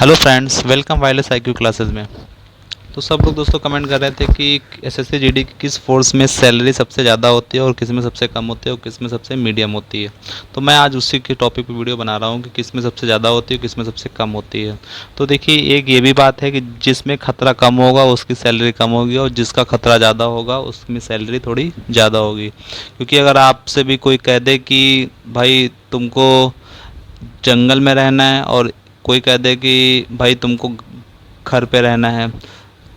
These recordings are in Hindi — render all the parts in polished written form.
Hello friends, welcome wireless IQ classes में। तो सब लोग दोस्तों कमेंट कर रहे थे कि एसएससी जीडी की किस फोर्स में सैलरी सबसे ज़्यादा होती है और किस में सबसे कम होती है और किस में सबसे मीडियम होती है। तो मैं आज उसी के टॉपिक पे वीडियो बना रहा हूँ कि किस में सबसे ज़्यादा होती है किस में सबसे कम होती है। तो देखिए, एक ये भी बात है कि जिसमें खतरा कम होगा उसकी सैलरी कम होगी और जिसका खतरा ज़्यादा होगा उसमें सैलरी थोड़ी ज़्यादा होगी। क्योंकि अगर आपसे भी कोई कह दे कि भाई तुमको जंगल में रहना है और कोई कह दे कि भाई तुमको घर पे रहना है,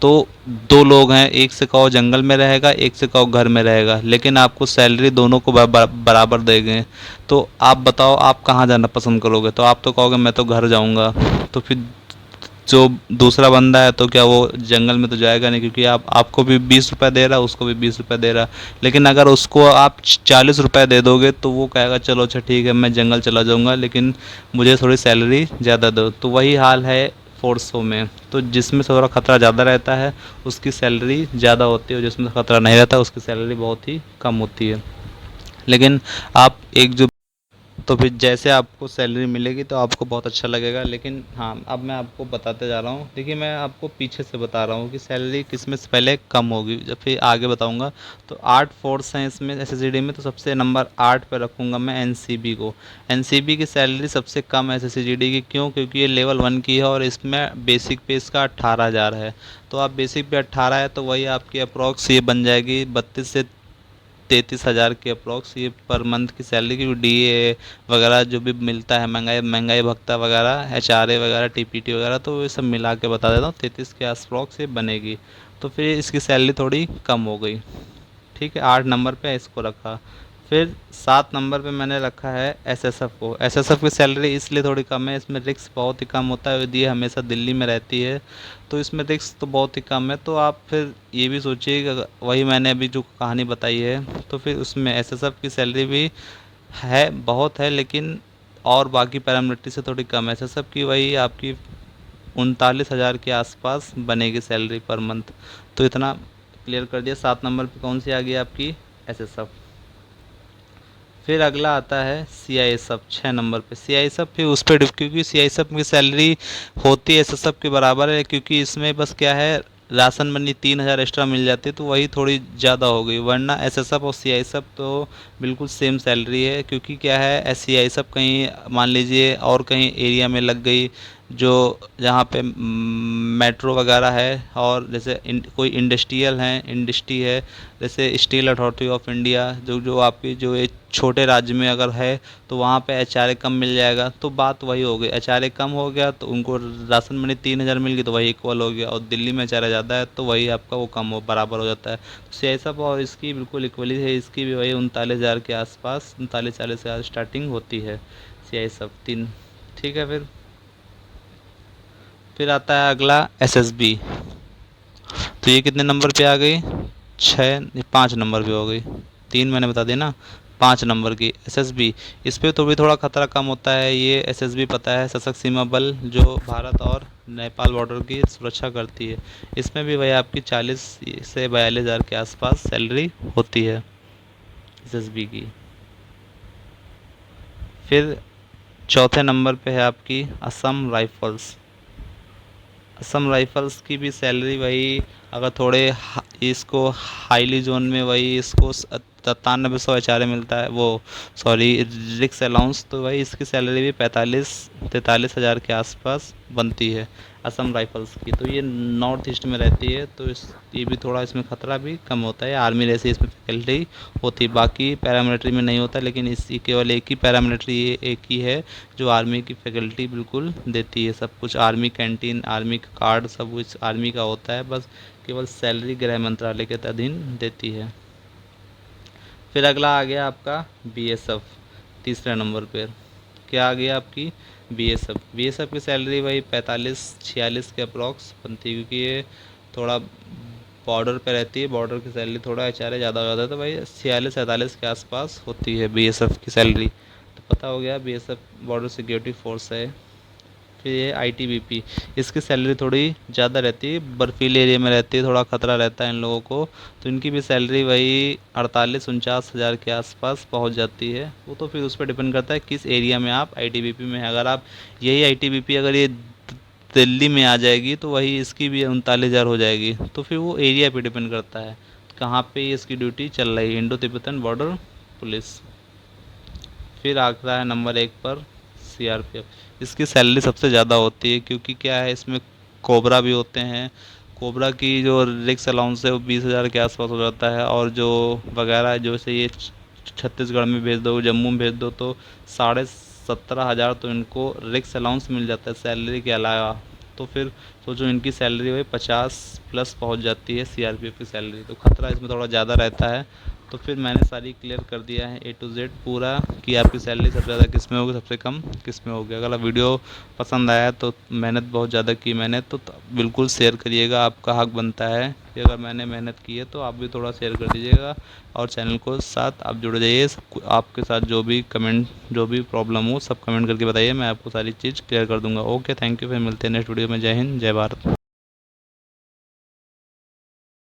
तो दो लोग हैं, एक से कहो जंगल में रहेगा, एक से कहो घर में रहेगा, लेकिन आपको सैलरी दोनों को बराबर देंगे। तो आप बताओ आप कहाँ जाना पसंद करोगे? तो आप तो कहोगे मैं तो घर जाऊंगा। तो फिर जो दूसरा बंदा है तो क्या वो जंगल में तो जाएगा नहीं, क्योंकि आप आपको भी 20 रुपये दे रहा, उसको भी 20 रुपये दे रहा। लेकिन अगर उसको आप 40 रुपये दे दोगे तो वो कहेगा चलो अच्छा ठीक है मैं जंगल चला जाऊंगा, लेकिन मुझे थोड़ी सैलरी ज़्यादा दो। तो वही हाल है फोर्सों में। तो जिसमें थोड़ा खतरा ज़्यादा रहता है उसकी सैलरी ज़्यादा होती है और जिसमें खतरा नहीं रहता उसकी सैलरी बहुत ही कम होती है। लेकिन आप एक जो तो फिर जैसे आपको सैलरी मिलेगी तो आपको बहुत अच्छा लगेगा। लेकिन हाँ, अब मैं आपको बताते जा रहा हूँ। देखिए, मैं आपको पीछे से बता रहा हूँ कि सैलरी किस में से पहले कम होगी, जब फिर आगे बताऊँगा। तो 8 फोर्स हैं इसमें एसएससीडी में, तो सबसे नंबर 8 पे रखूँगा मैं एनसीबी को। एनसीबी की सैलरी सबसे कम है एसएससीडी की। क्यों? क्योंकि ये लेवल 1 की है और इसमें बेसिक पे इसका 18,000 है। तो आप बेसिक पे 18 है तो वही आपकी अप्रॉक्स ये बन जाएगी 32 से 33 हज़ार के अप्रॉक्स ये पर मंथ की सैलरी की। डीए वगैरह जो भी मिलता है, महंगाई महंगाई भत्ता वगैरह, एचआरए वगैरह, टीपीटी वगैरह, तो ये सब मिला के बता देता हूँ 33 के अप्रॉक्स ये बनेगी। तो फिर इसकी सैलरी थोड़ी कम हो गई। ठीक है, 8 नंबर पे इसको रखा। फिर 7 नंबर पे मैंने रखा है एसएसएफ को। एसएसएफ की सैलरी इसलिए थोड़ी कम है, इसमें रिस्क बहुत ही कम होता है, यदि ये हमेशा दिल्ली में रहती है तो इसमें रिस्क तो बहुत ही कम है। तो आप फिर ये भी सोचिए कि वही मैंने अभी जो कहानी बताई है, तो फिर उसमें एसएसएफ की सैलरी भी है, बहुत है, लेकिन और बाकी पैरामिलिट्री से थोड़ी कम है। एसएसएफ की वही आपकी 39,000 के आसपास बनेगी सैलरी पर मंथ। तो इतना क्लियर कर दिया। 7 नंबर पे कौन सी आ गई आपकी? एसएसएफ। फिर अगला आता है सीआईएसएफ 6 नंबर पे। सीआईएसएफ फिर उस पर क्योंकि सीआईएसएफ की सैलरी होती है एसएसएफ के बराबर है, क्योंकि इसमें बस क्या है, राशन मनी 3,000 एक्स्ट्रा मिल जाती है तो वही थोड़ी ज़्यादा हो गई, वरना एसएसएफ और सीआईएसएफ तो बिल्कुल सेम सैलरी है। क्योंकि क्या है, सीआईएसएफ कहीं मान लीजिए और कहीं एरिया में लग गई जो जहाँ पे मेट्रो वगैरह है, और जैसे कोई इंडस्ट्रियल है, इंडस्ट्री है, जैसे स्टील अथॉरिटी ऑफ इंडिया, जो जो आपकी जो एक छोटे राज्य में अगर है तो वहाँ पे एचआरए कम मिल जाएगा। तो बात वही हो गई, एचआरए कम हो गया तो उनको राशन मनी 3,000 मिल गई तो वही इक्वल हो गया, और दिल्ली में एचआरए ज़्यादा है तो वही आपका वो कम हो बराबर हो जाता है। तो सीआईएसएफ और इसकी बिल्कुल इक्वली है, इसकी भी वही 39,000 के आसपास, 39-40 हज़ार स्टार्टिंग होती है सीआईएसएफ तीन। ठीक है। फिर आता है अगला एसएसबी। तो ये कितने नंबर पे आ गई? 5 नंबर पे हो गई। 3 मैंने बता दिया ना। 5 नंबर की एसएसबी। इस पे तो भी थोड़ा खतरा कम होता है। ये एसएसबी पता है, सशक्त सीमा बल, जो भारत और नेपाल बॉर्डर की सुरक्षा करती है। इसमें भी वही आपकी 40 से 42 हज़ार के आसपास सैलरी होती है एसएसबी की। फिर चौथे नंबर पे है आपकी असम राइफल्स। असम राइफल्स की भी सैलरी वही, अगर थोड़े इसको हाईली जोन में वही इसको 9700 एचआरए मिलता है, वो सॉरी रिक्स अलाउंस, तो वही इसकी सैलरी भी 45-43 हज़ार के आसपास बनती है असम राइफल्स की। तो ये नॉर्थ ईस्ट में रहती है तो ये भी थोड़ा इसमें ख़तरा भी कम होता है। आर्मी जैसी इसमें फैकल्टी होती है, बाकी पैरामिलिट्री में नहीं होता, लेकिन इसी केवल एक ही पैरामिलिट्री एक ही है जो आर्मी की फैकल्टी बिल्कुल देती है। सब कुछ आर्मी कैंटीन, आर्मी का कार्ड, सब कुछ आर्मी का होता है, बस केवल सैलरी गृह मंत्रालय के अधीन देती है। फिर अगला आ गया आपका बीएसएफ। तीसरे नंबर पर क्या आ गया आपकी? बीएसएफ। बीएसएफ की सैलरी वही 45-46 के अप्रॉक्स बनती है, क्योंकि ये थोड़ा बॉर्डर पे रहती है, बॉर्डर की सैलरी थोड़ा एचआरए ज़्यादा हो जाता है, तो भाई 46-47 के आसपास होती है बीएसएफ की सैलरी। तो पता हो गया बीएसएफ बॉर्डर सिक्योरिटी फोर्स है। फिर ये आईटीबीपी, इसकी सैलरी थोड़ी ज़्यादा रहती है, बर्फीले एरिया में रहती है, थोड़ा खतरा रहता है इन लोगों को, तो इनकी भी सैलरी वही 48-49 हज़ार के आसपास पहुंच जाती है। वो तो फिर उस पर डिपेंड करता है किस एरिया में आप आईटीबीपी में है। अगर आप यही आईटीबीपी अगर ये दिल्ली में आ जाएगी तो वही इसकी भी 39,000 हो जाएगी। तो फिर वो एरिया पे डिपेंड करता है कहाँ पे इसकी ड्यूटी चल रही है। Indo Tibetan border police. फिर आता है नंबर 1 पर सीआरपीएफ। इसकी सैलरी सबसे ज़्यादा होती है क्योंकि क्या है, इसमें कोबरा भी होते हैं। कोबरा की जो रिक्स अलाउंस है वो 20,000 के आसपास हो जाता है, और जो वगैरह है, जो से ये छत्तीसगढ़ में भेज दो, जम्मू में भेज दो, तो 17,500 तो इनको रिक्स अलाउंस मिल जाता है सैलरी के अलावा। तो फिर सोचो इनकी सैलरी वही 50 प्लस पहुंच जाती है सीआरपीएफ की सैलरी। तो खतरा इसमें थोड़ा ज़्यादा रहता है। तो फिर मैंने सारी क्लियर कर दिया है A to Z पूरा कि आपकी सैलरी सबसे ज़्यादा किस में होगी, सबसे कम किस में होगी। अगर वीडियो पसंद आया तो मेहनत बहुत ज़्यादा की मैंने, तो बिल्कुल शेयर करिएगा, आपका हक बनता है कि अगर मैंने मेहनत की है तो आप भी थोड़ा शेयर कर दीजिएगा। और चैनल को साथ आप जुड़ जाइए। आपके साथ जो भी कमेंट, जो भी प्रॉब्लम हो, सब कमेंट करके बताइए, मैं आपको सारी चीज़ क्लियर कर दूंगा। Okay, thank you. फिर मिलते हैं नेक्स्ट वीडियो में। जय हिंद, जय भारत।